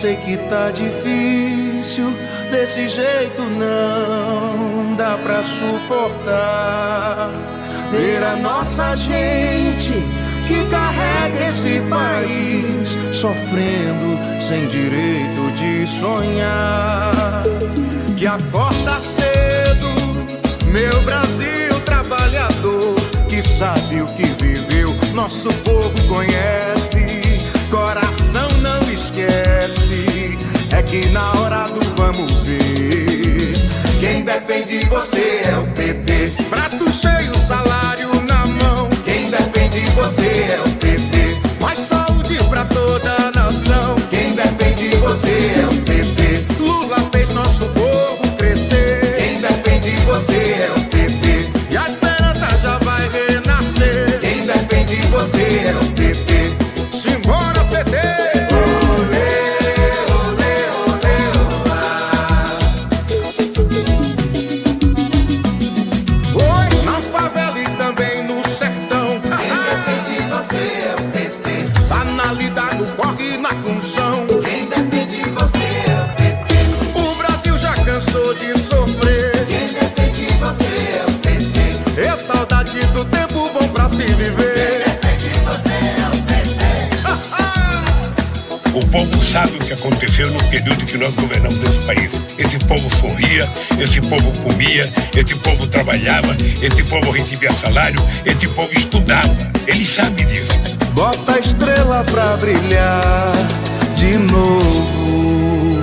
Sei que tá difícil, desse jeito não dá pra suportar. Ver a nossa gente que carrega esse país sofrendo sem direito de sonhar. Que acorda cedo, meu Brasil trabalhador, que sabe o que viveu, nosso povo conhece, coração não esquece, é que na hora do vamos ver, quem defende você é o PT. Prato cheio, salário na mão, quem defende você é o PT. Mais saúde pra toda a nação, quem defende você é o PT. Lula fez nosso povo crescer, quem defende você é o PT. E a esperança já vai renascer, quem defende você é o PT. Simbora, PT! Quem defende você é o PT. O Brasil já cansou de sofrer. Quem defende você é o PT. É saudade do tempo bom pra se viver. Quem defende você é o PT. O povo sabe o que aconteceu no período que nós governamos esse país. Esse povo sorria, esse povo comia, esse povo trabalhava, esse povo recebia salário, esse povo estudava. Ele sabe disso. Bota a estrela pra brilhar de novo.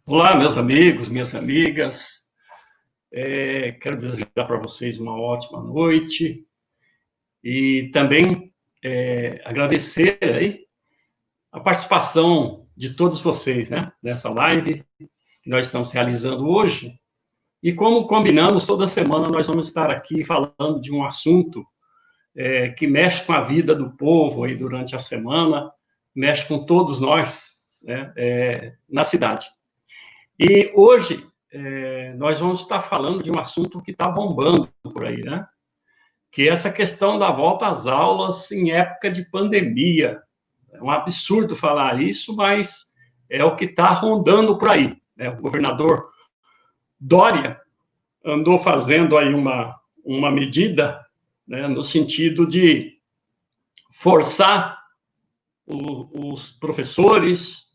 Olá, meus amigos, minhas amigas. Quero desejar para vocês uma ótima noite e também agradecer aí a participação de todos vocês, né, nessa live que nós estamos realizando hoje. E como combinamos, toda semana nós vamos estar aqui falando de um assunto que mexe com a vida do povo aí durante a semana, mexe com todos nós, né, na cidade. E hoje nós vamos estar falando de um assunto que está bombando por aí, né? Que é essa questão da volta às aulas em época de pandemia. É um absurdo falar isso, mas é o que está rondando por aí, né? O governador Dória andou fazendo aí uma medida, né, no sentido de forçar os professores,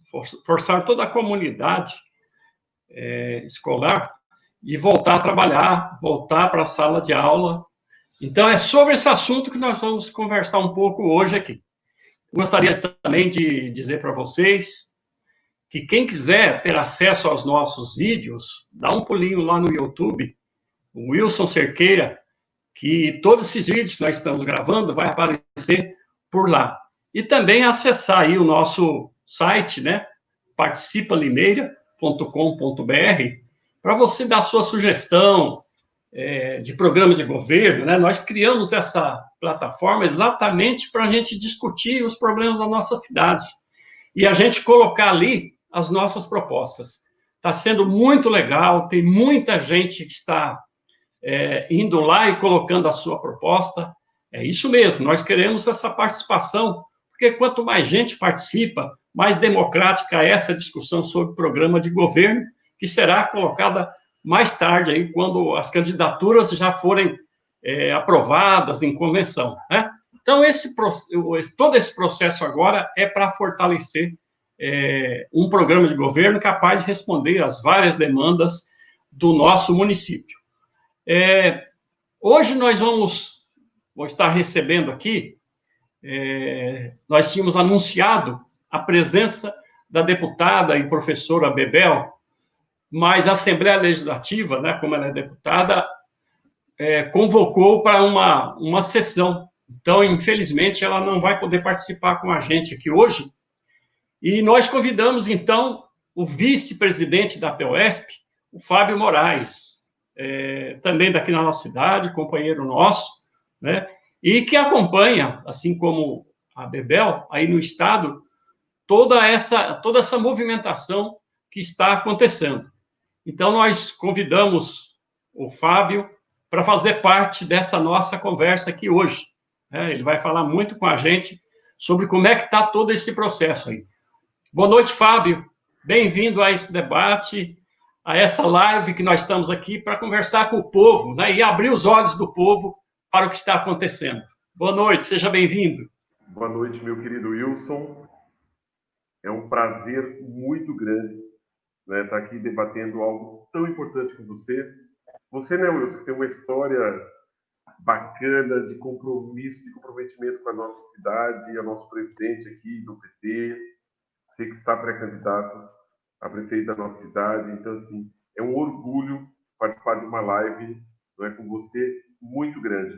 forçar toda a comunidade escolar de voltar a trabalhar, voltar para a sala de aula. Então, é sobre esse assunto que nós vamos conversar um pouco hoje aqui. Gostaria também de dizer para vocês que quem quiser ter acesso aos nossos vídeos, dá um pulinho lá no YouTube, o Wilson Cerqueira, que todos esses vídeos que nós estamos gravando vai aparecer por lá. E também acessar aí o nosso site, né, participalimeira.com.br, para você dar sua sugestão de programa de governo, né? Nós criamos essa plataforma exatamente para a gente discutir os problemas da nossa cidade e a gente colocar ali as nossas propostas. Está sendo muito legal, tem muita gente que está indo lá e colocando a sua proposta. É isso mesmo, nós queremos essa participação, porque quanto mais gente participa, mais democrática é essa discussão sobre o programa de governo, que será colocada mais tarde, aí, quando as candidaturas já forem aprovadas em convenção, né? Então, todo esse processo agora é para fortalecer um programa de governo capaz de responder às várias demandas do nosso município. Hoje nós vamos estar recebendo aqui, nós tínhamos anunciado a presença da deputada e professora Bebel, mas a Assembleia Legislativa, né, como ela é deputada, convocou para uma sessão. Então, infelizmente, ela não vai poder participar com a gente aqui hoje. E nós convidamos, então, o vice-presidente da POSP, o Fábio Moraes, também daqui na nossa cidade, companheiro nosso, né, e que acompanha, assim como a Bebel, aí no Estado, toda essa movimentação que está acontecendo. Então, nós convidamos o Fábio para fazer parte dessa nossa conversa aqui hoje. Ele vai falar muito com a gente sobre como é que está todo esse processo aí. Boa noite, Fábio. Bem-vindo a esse debate, a essa live que nós estamos aqui para conversar com o povo, né, e abrir os olhos do povo para o que está acontecendo. Boa noite, seja bem-vindo. Boa noite, meu querido Wilson. É um prazer muito grande, né, estar aqui debatendo algo tão importante com você. Você, né, Wilson, que tem uma história bacana de compromisso, de comprometimento com a nossa cidade, é o nosso presidente aqui do PT, você que está pré-candidato a prefeito da nossa cidade. Então, assim, é um orgulho participar de uma live, não é, com você, muito grande.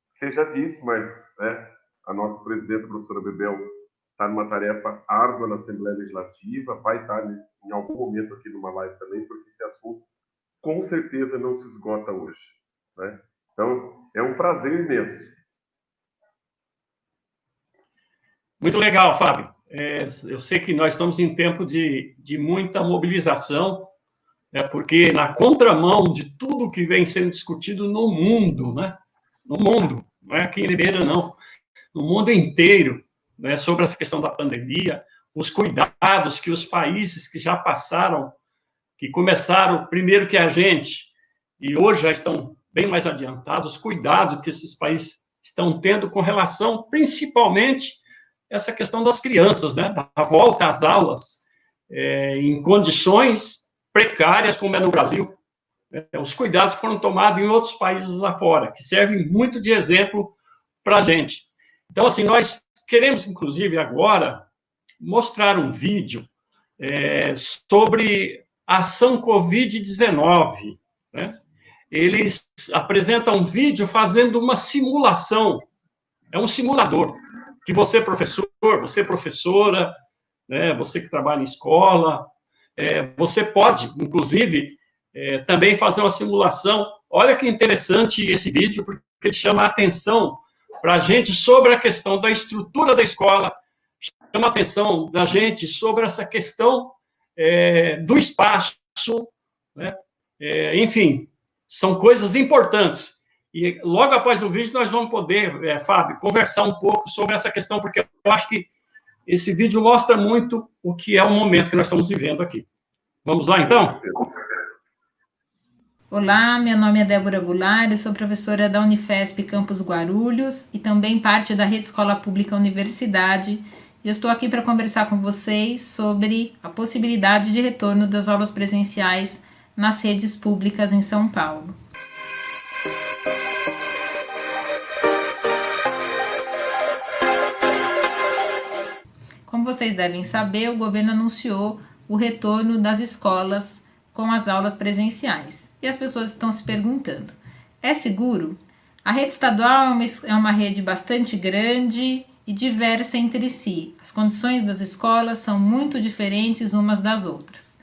Você já disse, mas, né, a nossa presidenta, a professora Bebel, está numa tarefa árdua na Assembleia Legislativa, vai estar em algum momento aqui numa live também, porque esse assunto com certeza não se esgota hoje, né? Então, é um prazer imenso. Muito legal, Fábio. Eu sei que nós estamos em tempo de muita mobilização, porque na contramão de tudo que vem sendo discutido no mundo, né? No mundo, não é aqui em Limeira, não. No mundo inteiro, né, sobre essa questão da pandemia, os cuidados que os países que já passaram, que começaram primeiro que a gente, e hoje já estão bem mais adiantados, os cuidados que esses países estão tendo com relação, principalmente, essa questão das crianças, né, da volta às aulas, em condições precárias, como é no Brasil. Os cuidados foram tomados em outros países lá fora, que servem muito de exemplo para a gente. Então, assim, nós queremos, inclusive, agora, mostrar um vídeo sobre a ação Covid-19, né? Eles apresentam um vídeo fazendo uma simulação, é um simulador, que você, professor, você, professora, né, você que trabalha em escola, você pode, inclusive, também fazer uma simulação. Olha que interessante esse vídeo, porque ele chama a atenção para a gente sobre a questão da estrutura da escola, chama a atenção da gente sobre essa questão do espaço, né? Enfim, são coisas importantes. E logo após o vídeo nós vamos poder, Fábio, conversar um pouco sobre essa questão, porque eu acho que esse vídeo mostra muito o que é o momento que nós estamos vivendo aqui. Vamos lá, então? Olá, meu nome é Débora Goulart, eu sou professora da Unifesp Campus Guarulhos e também parte da Rede Escola Pública Universidade. E eu estou aqui para conversar com vocês sobre a possibilidade de retorno das aulas presenciais nas redes públicas em São Paulo. Como vocês devem saber, o governo anunciou o retorno das escolas com as aulas presenciais. E as pessoas estão se perguntando, é seguro? A rede estadual é uma rede bastante grande e diversa entre si. As condições das escolas são muito diferentes umas das outras.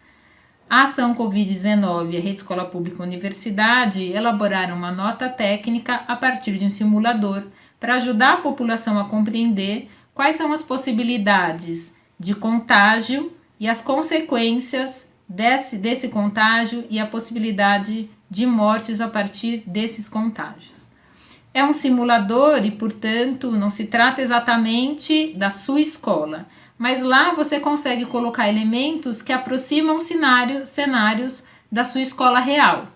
A ação Covid-19 e a Rede Escola Pública Universidade elaboraram uma nota técnica a partir de um simulador para ajudar a população a compreender quais são as possibilidades de contágio e as consequências desse contágio e a possibilidade de mortes a partir desses contágios. É um simulador e, portanto, não se trata exatamente da sua escola, mas lá você consegue colocar elementos que aproximam cenários da sua escola real.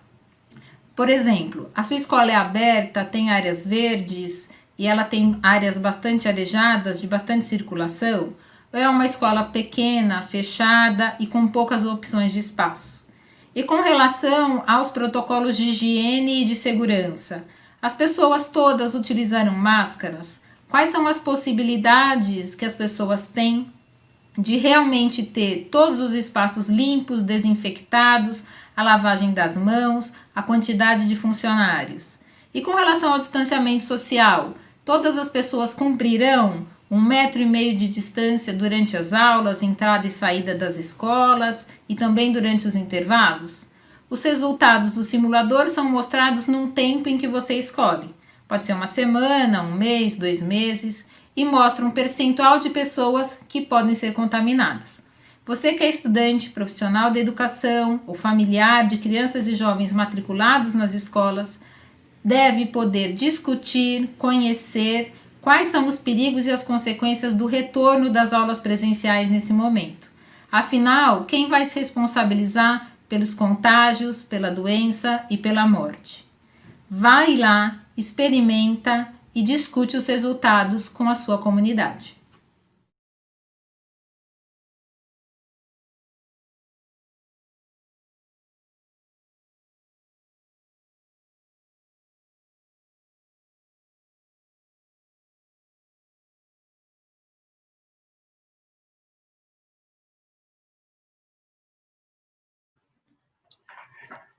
Por exemplo, a sua escola é aberta, tem áreas verdes e ela tem áreas bastante arejadas, de bastante circulação, ou é uma escola pequena, fechada e com poucas opções de espaço? E com relação aos protocolos de higiene e de segurança, as pessoas todas utilizaram máscaras? Quais são as possibilidades que as pessoas têm de realmente ter todos os espaços limpos, desinfectados, a lavagem das mãos, a quantidade de funcionários? E com relação ao distanciamento social, todas as pessoas cumprirão 1,5 metro de distância durante as aulas, entrada e saída das escolas e também durante os intervalos? Os resultados do simulador são mostrados num tempo em que você escolhe. Pode ser uma semana, 1 mês, 2 meses, e mostra um percentual de pessoas que podem ser contaminadas. Você que é estudante, profissional da educação ou familiar de crianças e jovens matriculados nas escolas, deve poder discutir, conhecer quais são os perigos e as consequências do retorno das aulas presenciais nesse momento. Afinal, quem vai se responsabilizar pelos contágios, pela doença e pela morte? Vai lá, experimenta e discute os resultados com a sua comunidade.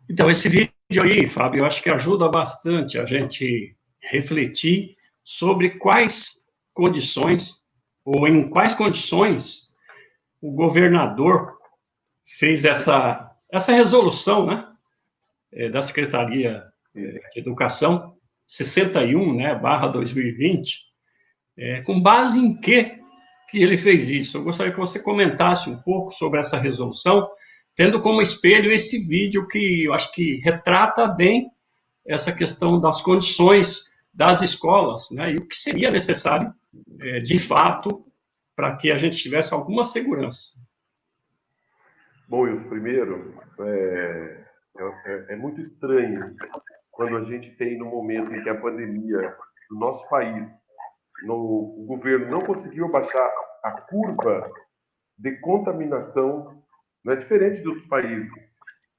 Então, esse vídeo aí, Fábio, eu acho que ajuda bastante a gente refletir sobre quais condições, ou em quais condições, o governador fez essa resolução, né, da Secretaria de Educação 61, né, /2020, com base em que ele fez isso? Eu gostaria que você comentasse um pouco sobre essa resolução, tendo como espelho esse vídeo que eu acho que retrata bem essa questão das condições das escolas, né, e o que seria necessário, de fato, para que a gente tivesse alguma segurança. Bom, Wilson, primeiro, é muito estranho quando a gente tem no momento em que a pandemia do nosso país, o governo não conseguiu baixar a curva de contaminação, não é diferente de outros países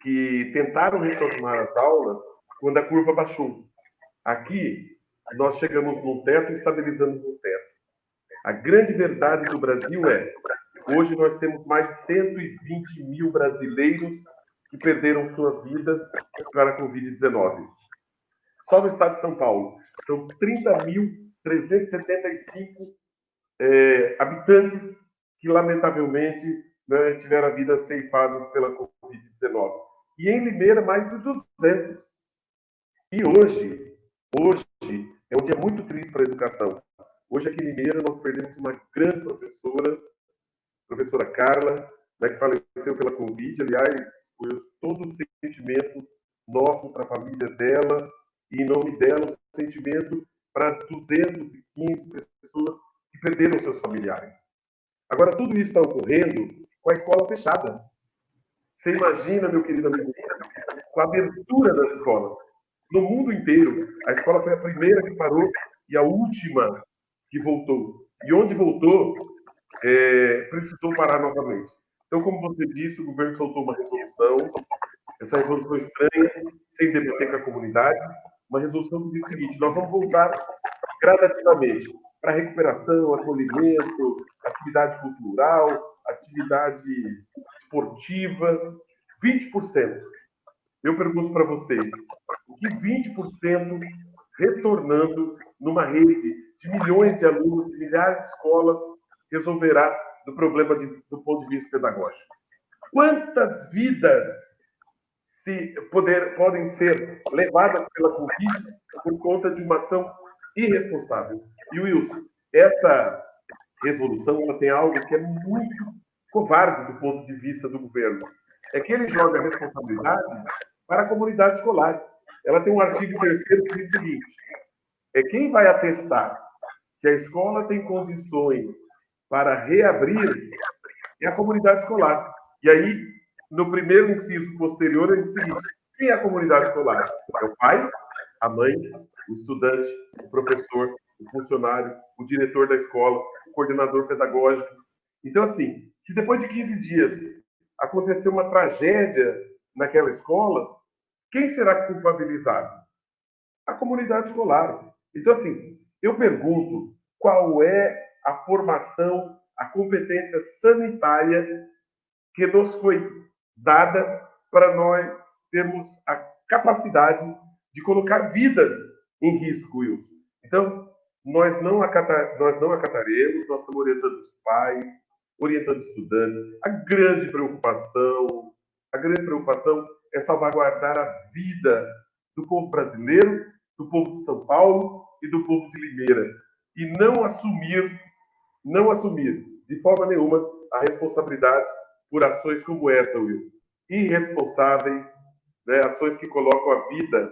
que tentaram retornar às aulas quando a curva baixou. Aqui, nós chegamos num teto e estabilizamos no teto. A grande verdade do Brasil é, hoje nós temos mais de 120 mil brasileiros que perderam sua vida para a Covid-19. Só no estado de São Paulo, são 30.375 habitantes que, lamentavelmente, né, tiveram a vida ceifadas pela Covid-19. E em Limeira, mais de 200. E hoje é um dia muito triste para a educação. Hoje, aqui em Limeira, nós perdemos uma grande professora Carla, né, que faleceu pela Covid. Aliás, foi todo o sentimento nosso para a família dela, e em nome dela, o sentimento para as 215 pessoas que perderam seus familiares. Agora, tudo isso está ocorrendo com a escola fechada. Você imagina, meu querido amigo, com a abertura das escolas. No mundo inteiro, a escola foi a primeira que parou e a última que voltou. E onde voltou, precisou parar novamente. Então, como você disse, o governo soltou uma resolução. Essa resolução estranha, sem debater com a comunidade. Uma resolução que diz o seguinte: nós vamos voltar gradativamente para recuperação, acolhimento, atividade cultural, atividade esportiva, 20%. Eu pergunto para vocês, o que 20% retornando numa rede de milhões de alunos, de milhares de escolas, resolverá do problema do ponto de vista pedagógico? Quantas vidas podem ser levadas pela Covid por conta de uma ação irresponsável? E, Wilson, essa resolução ela tem algo que é muito covarde do ponto de vista do governo. É que ele joga a responsabilidade para a comunidade escolar. Ela tem um artigo 3º que diz o seguinte: quem vai atestar se a escola tem condições para reabrir é a comunidade escolar. E aí, no primeiro inciso posterior, ele diz o seguinte: quem é a comunidade escolar? É o pai, a mãe, o estudante, o professor, o funcionário, o diretor da escola, o coordenador pedagógico. Então, assim, se depois de 15 dias acontecer uma tragédia naquela escola, quem será culpabilizado? A comunidade escolar. Então, assim, eu pergunto qual é a formação, a competência sanitária que nos foi dada para nós termos a capacidade de colocar vidas em risco, Wilson. Então, nós não acataremos, nós estamos orientando os pais, orientando os estudantes. A grande preocupação é salvaguardar a vida do povo brasileiro, do povo de São Paulo e do povo de Limeira. E não assumir de forma nenhuma a responsabilidade por ações como essa, Wilson. Irresponsáveis, né? Ações que colocam a vida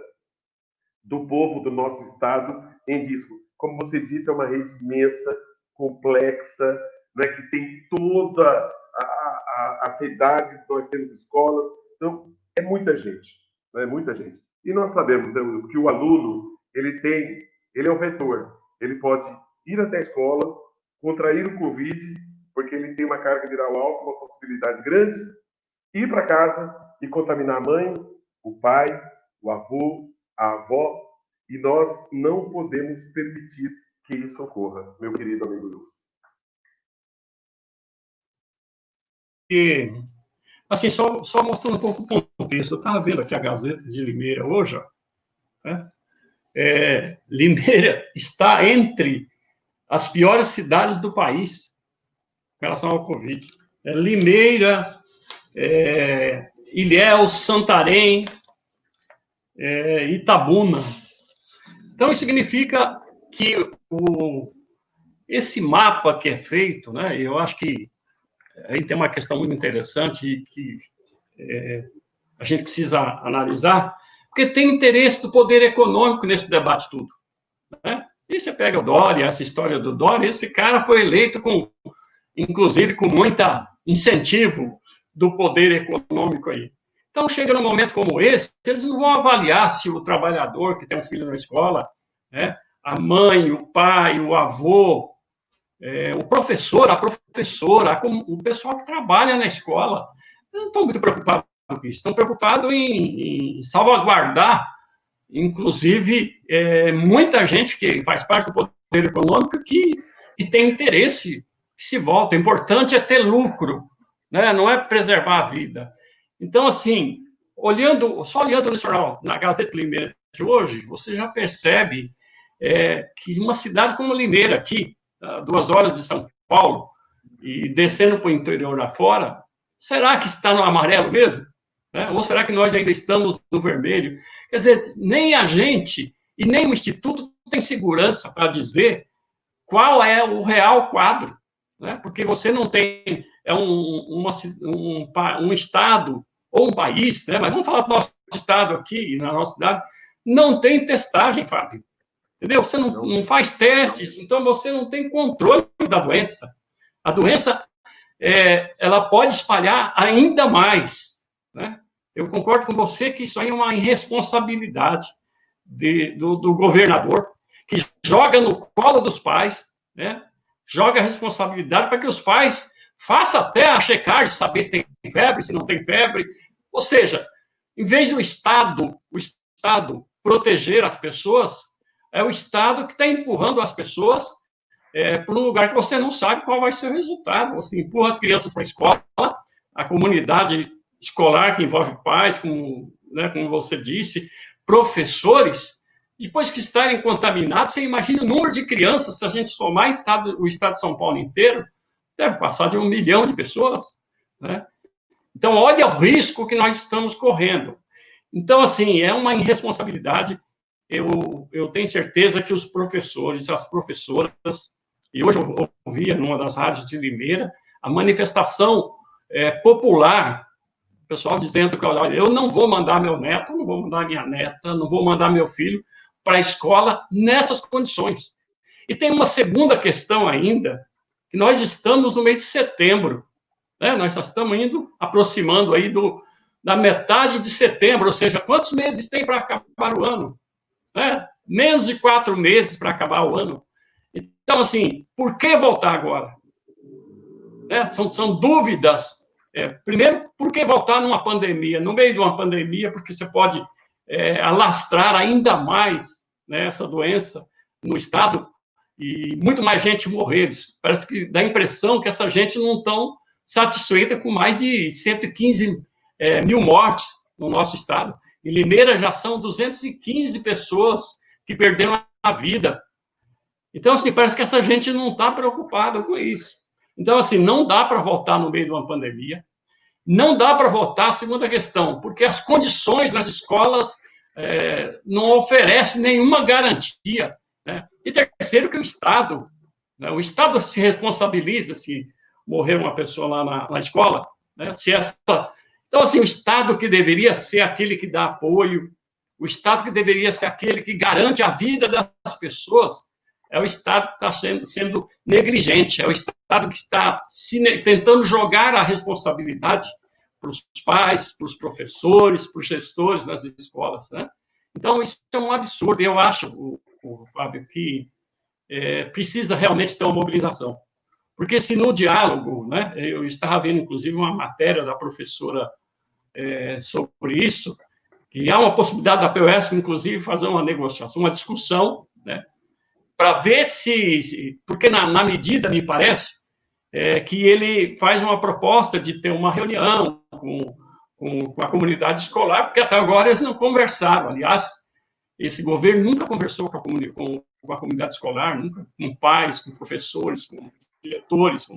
do povo do nosso estado em risco. Como você disse, é uma rede imensa, complexa, né, que tem toda as cidades, nós temos escolas, então é muita gente, né, muita gente. E nós sabemos, né, Wilson, que o aluno, ele é o vetor, ele pode ir até a escola, contrair o Covid, porque ele tem uma carga viral alta, uma possibilidade grande, ir para casa e contaminar a mãe, o pai, o avô, a avó, e nós não podemos permitir que isso ocorra, meu querido amigo Wilson. E, assim, só mostrando um pouco o contexto, eu estava vendo aqui a Gazeta de Limeira hoje, ó, né? Limeira está entre as piores cidades do país em relação ao Covid. Limeira, Ilhéus, Santarém, Itabuna. Então, isso significa que esse mapa que é feito, né, eu acho que aí tem uma questão muito interessante que a gente precisa analisar, porque tem interesse do poder econômico nesse debate tudo, né? E você pega o Dória, essa história do Dória, esse cara foi eleito inclusive com muita incentivo do poder econômico aí. Então, chega num momento como esse, eles não vão avaliar se o trabalhador que tem um filho na escola, né, a mãe, o pai, o avô, o professor, a professora, o pessoal que trabalha na escola, não estão muito preocupados com isso, estão preocupados em salvaguardar, inclusive, muita gente que faz parte do poder econômico que tem interesse que se volta. O importante é ter lucro, né? Não é preservar a vida. Então, assim, só olhando no jornal, na Gazeta Limeira de hoje, você já percebe que uma cidade como Limeira, aqui, a 2 horas de São Paulo, e descendo para o interior afora, será que está no amarelo mesmo? Né? Ou será que nós ainda estamos no vermelho? Quer dizer, nem a gente e nem o Instituto tem segurança para dizer qual é o real quadro, né? Porque você não tem um estado ou um país, né? Mas vamos falar do nosso estado aqui, na nossa cidade, não tem testagem, Fábio. Entendeu? Você não faz testes, então você não tem controle da doença. A doença, ela pode espalhar ainda mais, né? Eu concordo com você que isso aí é uma irresponsabilidade do governador, que joga no colo dos pais, né? Joga a responsabilidade para que os pais façam até a checagem, saber se tem febre, se não tem febre. Ou seja, em vez do Estado proteger as pessoas, é o Estado que está empurrando as pessoas para um lugar que você não sabe qual vai ser o resultado. Você empurra as crianças para a escola, a comunidade escolar que envolve pais, como você disse, professores, depois que estarem contaminados, você imagina o número de crianças, se a gente somar o estado de São Paulo inteiro, deve passar de 1 milhão de pessoas, né? Então, olha o risco que nós estamos correndo. Então, assim, é uma irresponsabilidade. Eu tenho certeza que os professores, as professoras, e hoje eu ouvia numa das rádios de Limeira, a manifestação popular, o pessoal dizendo que, olha, eu não vou mandar meu neto, não vou mandar minha neta, não vou mandar meu filho para a escola nessas condições. E tem uma segunda questão ainda, que nós estamos no mês de setembro, né? Nós já estamos aproximando aí da metade de setembro, ou seja, quantos meses tem para acabar o ano? Né? Menos de 4 meses para acabar o ano. Então, assim, por que voltar agora? Né? São dúvidas. Primeiro, por que voltar numa pandemia? No meio de uma pandemia, porque você pode alastrar ainda mais, né, essa doença no Estado e muito mais gente morrer. Parece que dá a impressão que essa gente não estão satisfeita com mais de 115 mil mortes no nosso Estado. Em Limeira já são 215 pessoas que perderam a vida. Então, assim, parece que essa gente não está preocupada com isso. Então, assim, não dá para voltar no meio de uma pandemia, não dá para voltar, segunda questão, porque as condições nas escolas não oferecem nenhuma garantia, né? E terceiro, que o Estado se responsabiliza se morrer uma pessoa lá na escola, né? Então, assim, o Estado que deveria ser aquele que dá apoio, O Estado que deveria ser aquele que garante a vida das pessoas é o Estado que está sendo negligente, é o Estado que está tentando jogar a responsabilidade para os pais, para os professores, para os gestores das escolas, né? Então, isso é um absurdo. Eu acho, Fábio, que precisa realmente ter uma mobilização. Porque se no diálogo, né, eu estava vendo, inclusive, uma matéria da professora sobre isso, que há uma possibilidade da POS, inclusive, fazer uma negociação, uma discussão, né, para ver porque na medida, me parece, que ele faz uma proposta de ter uma reunião com a comunidade escolar, porque até agora eles não conversaram. Aliás, esse governo nunca conversou com a comunidade escolar, nunca, com pais, com professores, com diretores.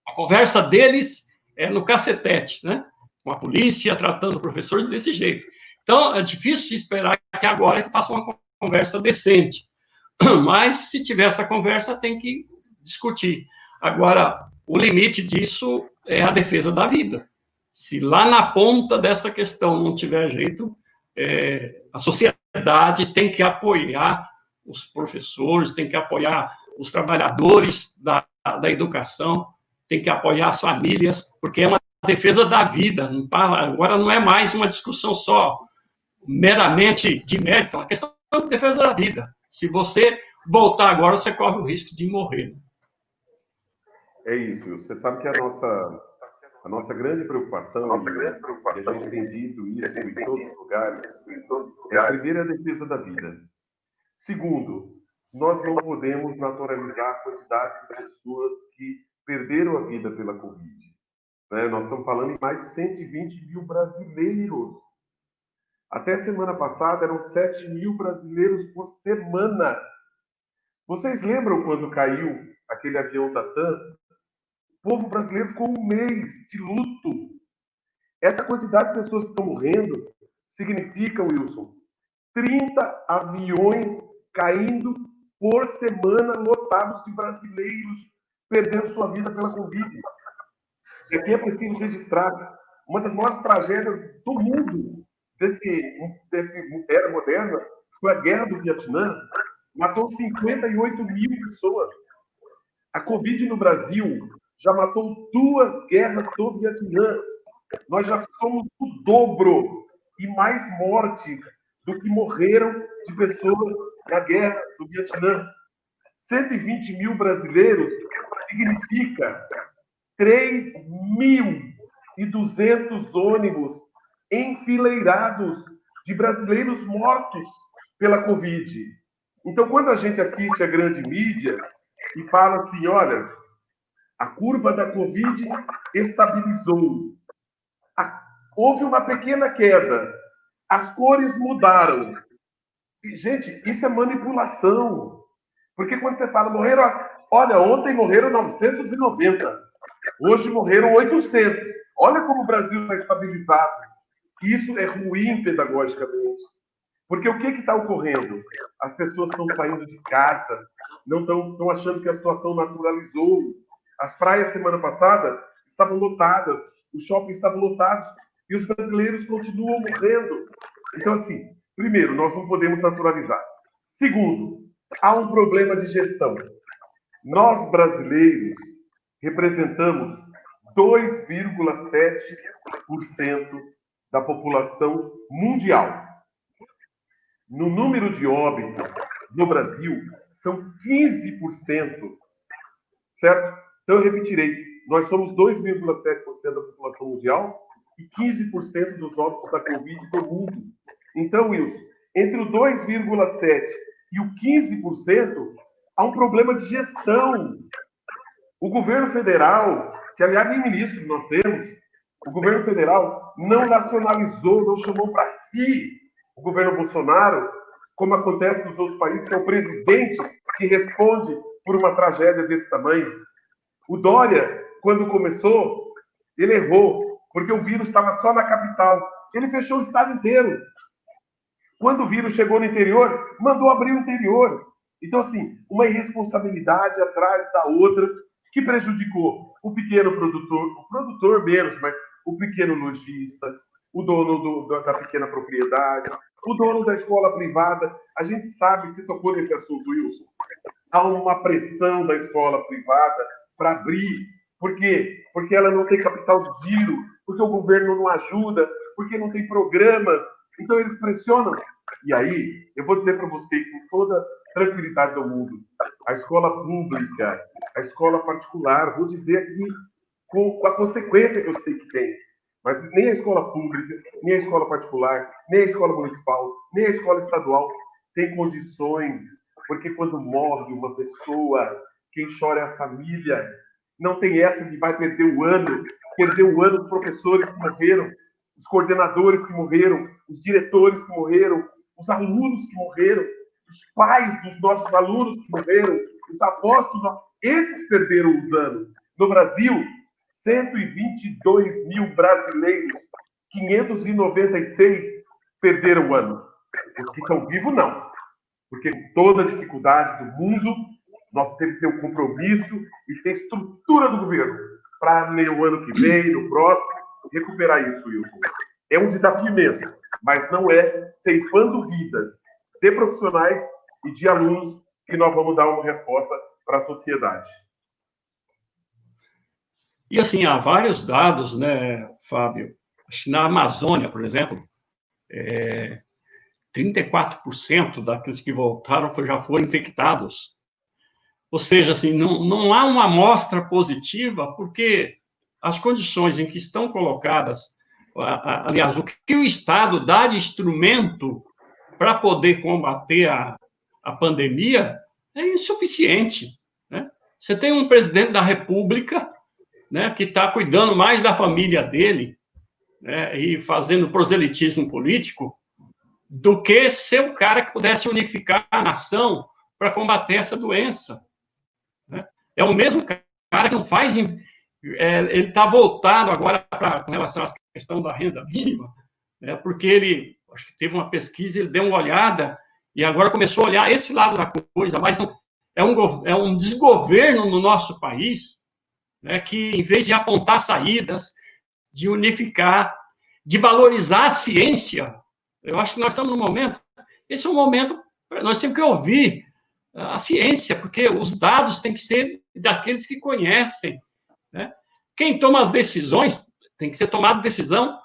A conversa deles é no cacetete, né? Com a polícia, tratando professores desse jeito. Então, é difícil de esperar que agora ele faça uma conversa decente. Mas, se tiver essa conversa, tem que discutir. Agora, o limite disso é a defesa da vida. Se lá na ponta dessa questão não tiver jeito, a sociedade tem que apoiar os professores, tem que apoiar os trabalhadores da educação, tem que apoiar as famílias, porque é uma defesa da vida. Agora não é mais uma discussão só meramente de mérito, é uma questão de defesa da vida. Se você voltar agora, você corre o risco de morrer. É isso. Você sabe que a nossa grande preocupação, e a gente tem dito isso em todos os lugares, a primeira é a defesa da vida. Segundo, nós não podemos naturalizar a quantidade de pessoas que perderam a vida pela Covid. Né? Nós estamos falando em mais de 120 mil brasileiros. Até semana passada eram 7 mil brasileiros por semana. Vocês lembram quando caiu aquele avião da TAM? O povo brasileiro ficou um mês de luto. Essa quantidade de pessoas que estão morrendo significa, Wilson, 30 aviões caindo por semana, lotados de brasileiros perdendo sua vida pela Covid. E aqui é preciso registrar uma das maiores tragédias do mundo desse era moderna foi a Guerra do Vietnã. Matou 58 mil pessoas. A Covid no Brasil já matou 2 guerras do Vietnã. Nós já somos o dobro e mais mortes do que morreram de pessoas na Guerra do Vietnã. 120 mil brasileiros significa 3.200 ônibus enfileirados de brasileiros mortos pela Covid. Então, quando a gente assiste a grande mídia e fala assim, olha, a curva da Covid estabilizou, houve uma pequena queda, as cores mudaram. E, gente, isso é manipulação. Porque quando você fala, olha, ontem morreram 990, hoje morreram 800. Olha como o Brasil está estabilizado. Isso é ruim pedagogicamente. Porque o que está ocorrendo? As pessoas estão saindo de casa, não estão achando que a situação naturalizou. As praias, semana passada, estavam lotadas, os shoppings estavam lotados, e os brasileiros continuam morrendo. Então, assim, primeiro, nós não podemos naturalizar. Segundo, há um problema de gestão. Nós, brasileiros, representamos 2,7% da população mundial. No número de óbitos no Brasil, são 15%, certo? Então, eu repetirei. Nós somos 2,7% da população mundial e 15% dos óbitos da Covid do mundo. Então, Wilson, entre o 2,7% e o 15%, há um problema de gestão. O governo federal, que aliás nem ministro nós temos, o governo federal não nacionalizou, não chamou para si o governo Bolsonaro, como acontece nos outros países, que é o presidente que responde por uma tragédia desse tamanho. O Dória, quando começou, ele errou, porque o vírus estava só na capital. Ele fechou o estado inteiro. Quando o vírus chegou no interior, mandou abrir o interior. Então, assim, uma irresponsabilidade atrás da outra que prejudicou o pequeno produtor, o produtor menos, mas o pequeno lojista, o dono da pequena propriedade, o dono da escola privada. A gente sabe, se tocou nesse assunto, Wilson, há uma pressão da escola privada para abrir. Por quê? Porque ela não tem capital de giro, porque o governo não ajuda, porque não tem programas. Então, eles pressionam. E aí, eu vou dizer para você, com toda tranquilidade do mundo, a escola pública, a escola particular, vou dizer aqui com a consequência que eu sei que tem, mas nem a escola pública, nem a escola particular, nem a escola municipal, nem a escola estadual tem condições, porque quando morre uma pessoa, quem chora é a família. Não tem essa de vai perder o ano os professores que morreram, os coordenadores que morreram, os diretores que morreram, os alunos que morreram, os pais dos nossos alunos que morreram, os avós dos nossos... Esses perderam os anos. No Brasil, 122 mil brasileiros, 596 perderam o ano. Os que estão vivos, não. Porque com toda a dificuldade do mundo, nós temos que ter um compromisso e ter estrutura do governo para no ano que vem, no próximo, recuperar isso, Wilson. É um desafio imenso, mas não é ceifando vidas de profissionais e de alunos que nós vamos dar uma resposta para a sociedade. E assim, há vários dados, né, Fábio? Acho que na Amazônia, por exemplo, 34% daqueles que voltaram já foram infectados. Ou seja, assim, não há uma amostra positiva, porque as condições em que estão colocadas, aliás, o que o Estado dá de instrumento para poder combater a pandemia é insuficiente, né? Você tem um presidente da República, né, que está cuidando mais da família dele, né, e fazendo proselitismo político, do que ser o cara que pudesse unificar a nação para combater essa doença. Né? É o mesmo cara que não faz... ele está voltado agora com relação à questão da renda mínima, né, porque ele, acho que teve uma pesquisa, ele deu uma olhada e agora começou a olhar esse lado da coisa, mas não, é um desgoverno no nosso país, né, que, em vez de apontar saídas, de unificar, de valorizar a ciência, eu acho que nós estamos num momento, esse é um momento, nós temos que ouvir a ciência, porque os dados têm que ser daqueles que conhecem, né? Quem toma as decisões, tem que ser tomada decisão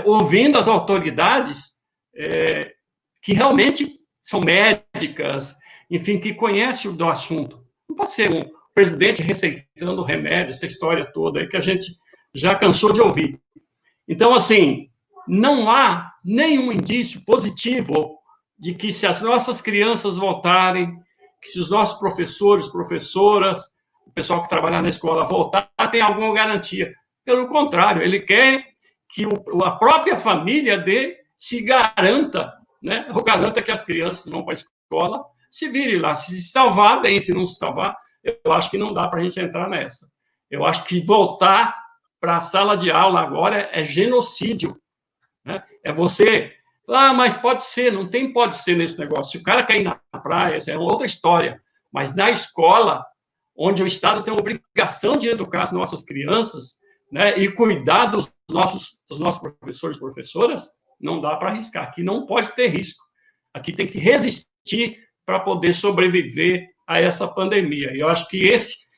ouvindo as autoridades que realmente são médicas, enfim, que conhecem do assunto. Não pode ser um presidente receitando remédio, essa história toda aí que a gente já cansou de ouvir. Então, assim, não há nenhum indício positivo de que se as nossas crianças voltarem, que se os nossos professores, professoras, o pessoal que trabalha na escola voltar, tem alguma garantia. Pelo contrário, ele quer que a própria família dele se garanta, né? Ou garanta que as crianças vão para a escola, se virem lá. Se se salvar, bem, se não se salvar, eu acho que não dá para a gente entrar nessa. Eu acho que voltar para a sala de aula agora é genocídio, né? É você... mas pode ser, não tem pode ser nesse negócio. Se o cara quer ir na praia, essa é outra história. Mas na escola, onde o Estado tem a obrigação de educar as nossas crianças, né, e cuidar dos nossos professores e professoras, não dá para arriscar. Aqui não pode ter risco. Aqui tem que resistir para poder sobreviver a essa pandemia. E eu acho que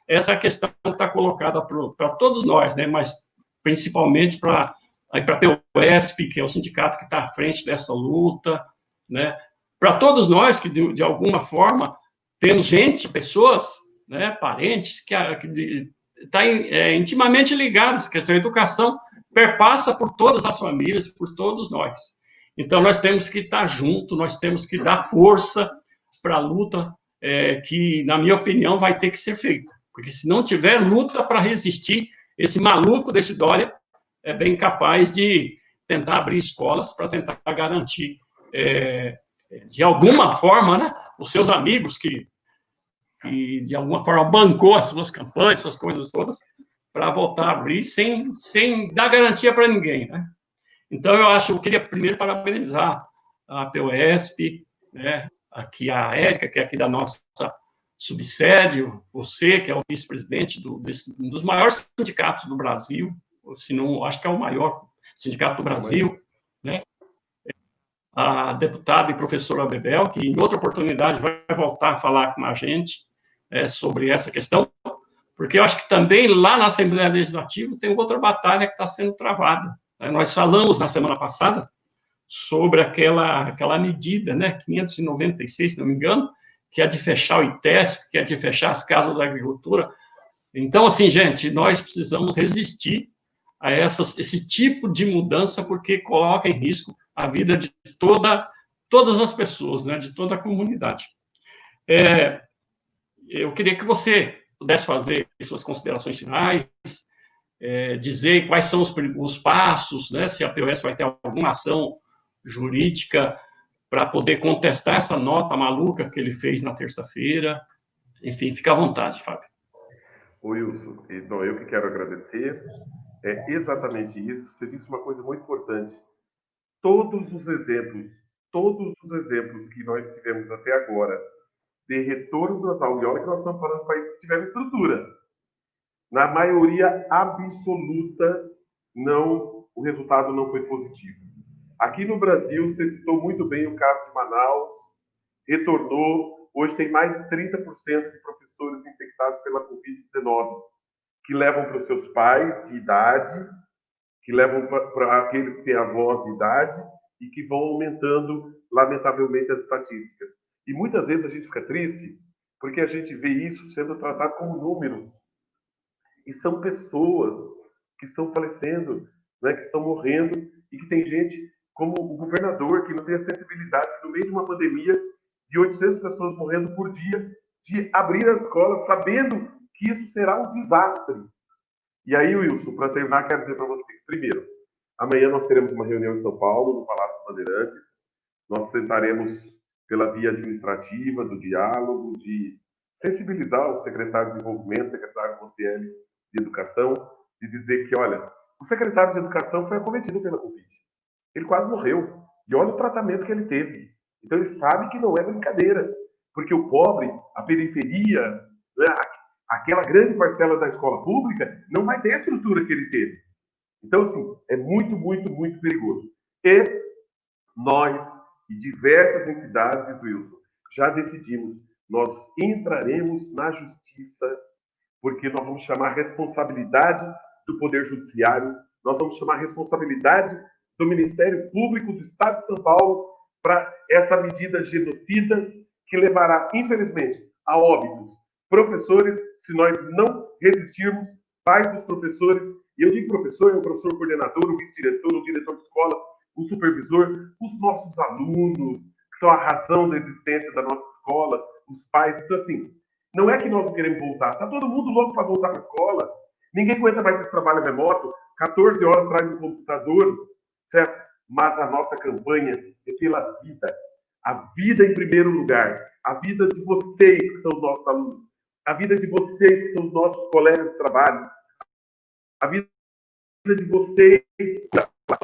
essa questão está colocada para todos nós, né, mas principalmente para a PUESP, que é o sindicato que está à frente dessa luta, né, para todos nós que, de alguma forma, temos pessoas, né, parentes, que estão intimamente ligados, que a educação perpassa por todas as famílias, por todos nós. Então, nós temos que estar juntos, nós temos que dar força para a luta que, na minha opinião, vai ter que ser feita. Porque se não tiver luta para resistir, esse maluco desse Dória é bem capaz de tentar abrir escolas para tentar garantir, de alguma forma, né, os seus amigos que de alguma forma bancou as suas campanhas, essas coisas todas, para voltar a abrir sem dar garantia para ninguém, né? Então, eu queria primeiro parabenizar a PUESP, né, aqui a Érica, que é aqui da nossa subsede, você, que é o vice-presidente um dos maiores sindicatos do Brasil, se não, acho que é o maior sindicato do Brasil, a deputada e professora Bebel, que em outra oportunidade vai voltar a falar com a gente sobre essa questão, porque eu acho que também lá na Assembleia Legislativa tem outra batalha que está sendo travada. Nós falamos na semana passada sobre aquela medida, né, 596, se não me engano, que é de fechar o ITESP, que é de fechar as casas da agricultura. Então, assim, gente, nós precisamos resistir a esse tipo de mudança, porque coloca em risco a vida de todas as pessoas, né, de toda a comunidade. Eu queria que você pudesse fazer suas considerações finais, dizer quais são os passos, né, se a POS vai ter alguma ação jurídica para poder contestar essa nota maluca que ele fez na terça-feira. Enfim, fica à vontade, Fábio. Wilson, então, eu que quero agradecer. É exatamente isso. Você disse uma coisa muito importante. Todos os exemplos que nós tivemos até agora de retorno das aulas, e olha que nós estamos falando de países que tiveram estrutura, na maioria absoluta, o resultado não foi positivo. Aqui no Brasil, você citou muito bem o caso de Manaus, retornou, hoje tem mais de 30% de professores infectados pela Covid-19, que levam para os seus pais de idade, que levam para aqueles que têm avós de idade e que vão aumentando, lamentavelmente, as estatísticas. E muitas vezes a gente fica triste porque a gente vê isso sendo tratado como números. E são pessoas que estão falecendo, né, que estão morrendo, e que tem gente como o governador, que não tem a sensibilidade, que no meio de uma pandemia de 800 pessoas morrendo por dia, de abrir as escolas sabendo que isso será um desastre. E aí, Wilson, para terminar, quero dizer para você que, primeiro, amanhã nós teremos uma reunião em São Paulo, no Palácio Bandeirantes. Nós tentaremos, pela via administrativa, do diálogo, de sensibilizar o secretário de Desenvolvimento, o secretário Concieli de Educação, de dizer que, olha, o secretário de Educação foi acometido pela Covid. Ele quase morreu. E olha o tratamento que ele teve. Então, ele sabe que não é brincadeira. Porque o pobre, a periferia, né, aquela grande parcela da escola pública, não vai ter a estrutura que ele teve. Então, assim, é muito, muito, muito perigoso. E nós, e diversas entidades, Wilson, já decidimos, nós entraremos na justiça, porque nós vamos chamar a responsabilidade do Poder Judiciário, nós vamos chamar a responsabilidade do Ministério Público do Estado de São Paulo para essa medida genocida que levará, infelizmente, a óbitos professores, se nós não resistirmos, pais dos professores, e eu digo professor, é o professor coordenador, o vice-diretor, o diretor de escola, o supervisor, os nossos alunos, que são a razão da existência da nossa escola, os pais. Então, assim, não é que nós não queremos voltar, está todo mundo louco para voltar para a escola, ninguém aguenta mais esse trabalho remoto, 14 horas atrás do computador, certo? Mas a nossa campanha é pela vida. A vida em primeiro lugar. A vida de vocês, que são os nossos alunos. A vida de vocês, que são os nossos colegas de trabalho. A vida de vocês. Nós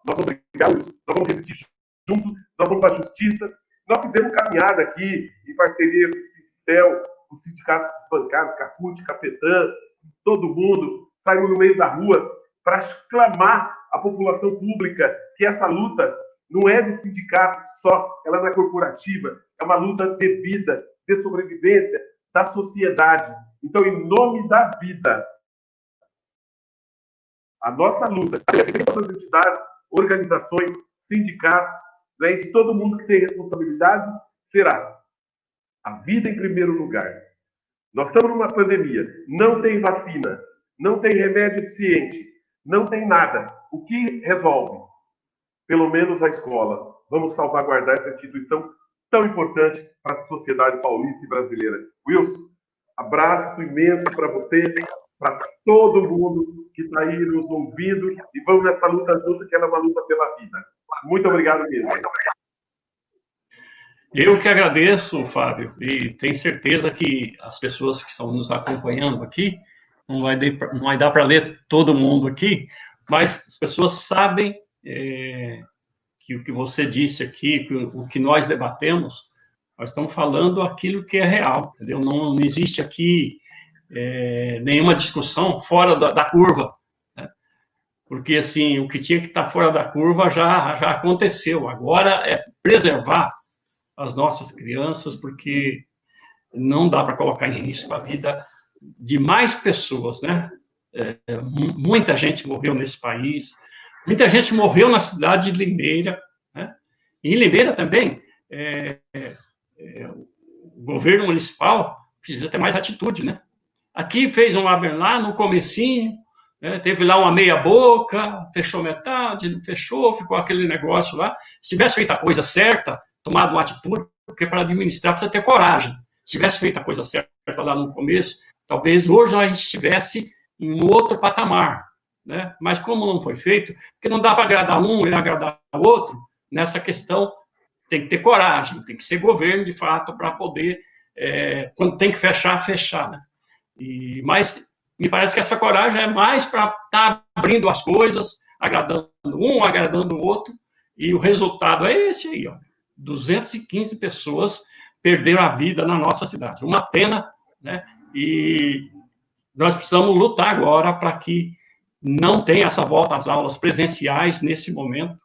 vamos brigar, nós vamos resistir juntos, nós vamos para a justiça. Nós fizemos caminhada aqui, em parceria com o Sindicel, com o Sindicato dos Bancários, Caput, Cafetã, todo mundo. Saímos no meio da rua para clamar à população pública que essa luta não é de sindicatos só, ela não é corporativa, é uma luta de vida, de sobrevivência da sociedade. Então, em nome da vida, a nossa luta, essas entidades, organizações, sindicatos, né, de todo mundo que tem responsabilidade, será a vida em primeiro lugar. Nós estamos numa pandemia, não tem vacina, não tem remédio eficiente, não tem nada. O que resolve? Pelo menos a escola. Vamos salvaguardar essa instituição tão importante para a sociedade paulista e brasileira. Wilson, abraço imenso para você, para todo mundo que está aí nos ouvindo, e vamos nessa luta junto, que ela é uma luta pela vida. Muito obrigado mesmo. Eu que agradeço, Fábio, e tenho certeza que as pessoas que estão nos acompanhando aqui, não vai dar para ler todo mundo aqui, mas as pessoas sabem que o que você disse aqui, o que nós debatemos, nós estamos falando aquilo que é real, entendeu? Não existe aqui nenhuma discussão fora da curva, né? porque assim, o que tinha que estar fora da curva já aconteceu. Agora é preservar as nossas crianças, porque não dá para colocar em risco a vida de mais pessoas, né? Muita gente morreu nesse país, muita gente morreu na cidade de Limeira, né? E em Limeira também, o governo municipal precisa ter mais atitude, né? Aqui fez um labor lá no comecinho, né? Teve lá uma meia boca, fechou metade, não fechou, ficou aquele negócio lá. Se tivesse feito a coisa certa, tomado uma atitude, porque para administrar precisa ter coragem. Se tivesse feito a coisa certa lá no começo, talvez hoje a gente estivesse em um outro patamar, né? Mas como não foi feito, porque não dá para agradar um e agradar o outro, nessa questão tem que ter coragem, tem que ser governo, de fato, para poder, quando tem que fechar, né? Mas me parece que essa coragem é mais para estar abrindo as coisas, agradando um, agradando o outro, e o resultado é esse aí, ó. 215 pessoas perderam a vida na nossa cidade. Uma pena, né? E nós precisamos lutar agora para que não tenha essa volta às aulas presenciais nesse momento,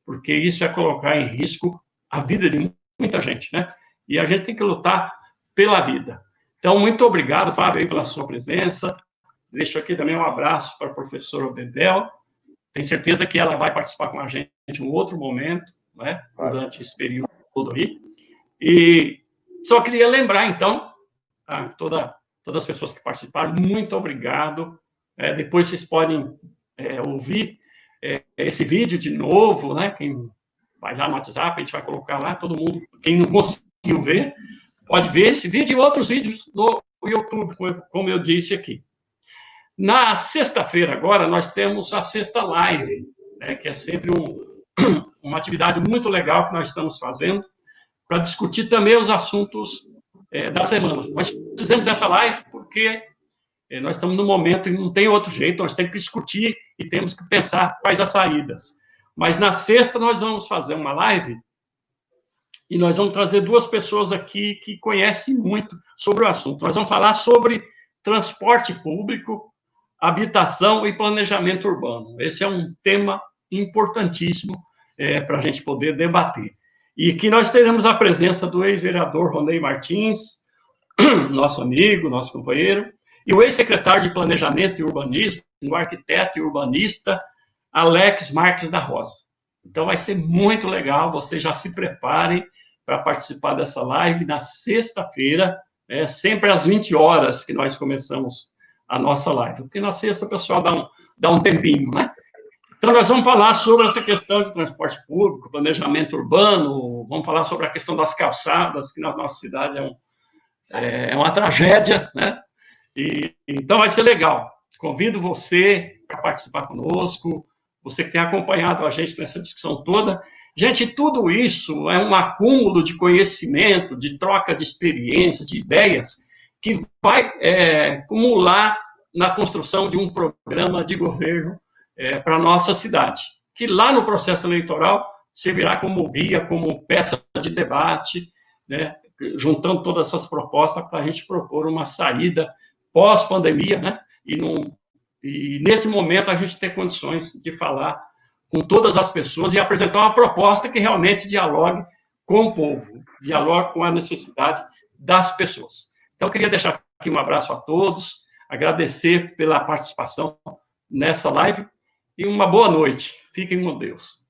porque isso é colocar em risco a vida de muita gente, né? E a gente tem que lutar pela vida. Então, muito obrigado, Fábio, pela sua presença. Deixo aqui também um abraço para a professora Bebel. Tenho certeza que ela vai participar com a gente em um outro momento, né? Durante esse período todo aí. E só queria lembrar, então, a todas as pessoas que participaram, muito obrigado. Depois vocês podem ouvir esse vídeo de novo, né? Quem vai lá no WhatsApp, a gente vai colocar lá, todo mundo, quem não conseguiu ver, pode ver esse vídeo e outros vídeos no YouTube, como eu disse aqui. Na sexta-feira, agora, nós temos a Sexta Live, né? Que é sempre uma atividade muito legal que nós estamos fazendo, para discutir também os assuntos da semana. Nós fizemos essa live porque nós estamos num momento e não tem outro jeito, nós temos que discutir e temos que pensar quais as saídas. Mas na sexta nós vamos fazer uma live e nós vamos trazer duas pessoas aqui que conhecem muito sobre o assunto. Nós vamos falar sobre transporte público, habitação e planejamento urbano. Esse é um tema importantíssimo para a gente poder debater. E aqui nós teremos a presença do ex-vereador Ronei Martins, nosso amigo, nosso companheiro, e o ex-secretário de Planejamento e Urbanismo, o arquiteto e urbanista, Alex Marques da Rosa. Então vai ser muito legal, vocês já se preparem para participar dessa live na sexta-feira, sempre às 20 horas que nós começamos a nossa live, porque na sexta o pessoal dá um tempinho, né? Então nós vamos falar sobre essa questão de transporte público, planejamento urbano, vamos falar sobre a questão das calçadas, que na nossa cidade é uma tragédia, né? Então vai ser legal. Convido você para participar conosco, você que tem acompanhado a gente nessa discussão toda. Gente, tudo isso é um acúmulo de conhecimento, de troca de experiências, de ideias, que vai acumular na construção de um programa de governo para a nossa cidade, que lá no processo eleitoral servirá como guia, como peça de debate, né, juntando todas essas propostas para a gente propor uma saída pós-pandemia, né, e nesse momento a gente ter condições de falar com todas as pessoas e apresentar uma proposta que realmente dialogue com o povo, dialogue com a necessidade das pessoas. Então, eu queria deixar aqui um abraço a todos, agradecer pela participação nessa live e uma boa noite. Fiquem com Deus.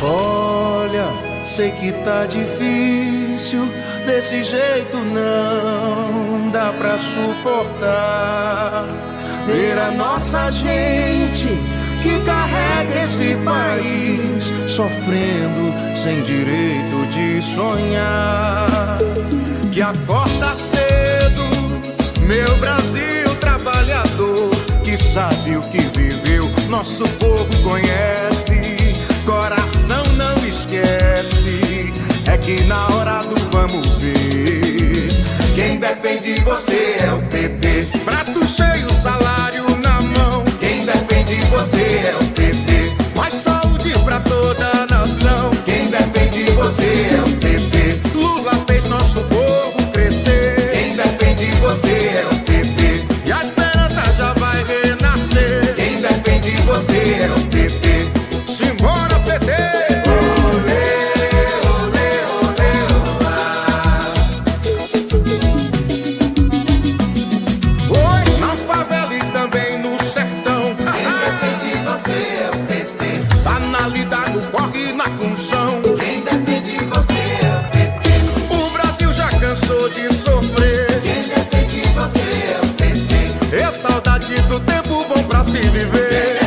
Olha, sei que tá difícil, desse jeito não dá pra suportar. Ver a nossa gente que carrega esse país sofrendo sem direito de sonhar. Que acorda cedo, meu Brasil trabalhador, que sabe o que viveu, nosso povo conhece. Coração não esquece, é que na hora do vamos ver, quem defende defende você é o PT. Prato cheio, salário na mão. Quem defende você é o PT. Mais saúde pra toda a nação. Quem defende você é o PT. Lula fez nosso povo crescer. Quem defende você é o PT. E a esperança já vai renascer. Quem defende você é o PT. Simbora, PT! Oi, na favela e também no sertão. Quem defende você é o PT. Tá na lida, no corre, na função. Quem defende você é o PT. O Brasil já cansou de sofrer. Quem defende você é o PT. É saudade do tempo bom pra se viver.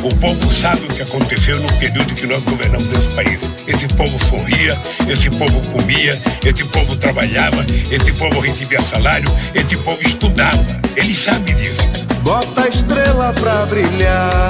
O povo sabe o que aconteceu no período que nós governamos esse país. Esse povo sorria, esse povo comia, esse povo trabalhava, esse povo recebia salário, esse povo estudava. Ele sabe disso. Bota a estrela pra brilhar.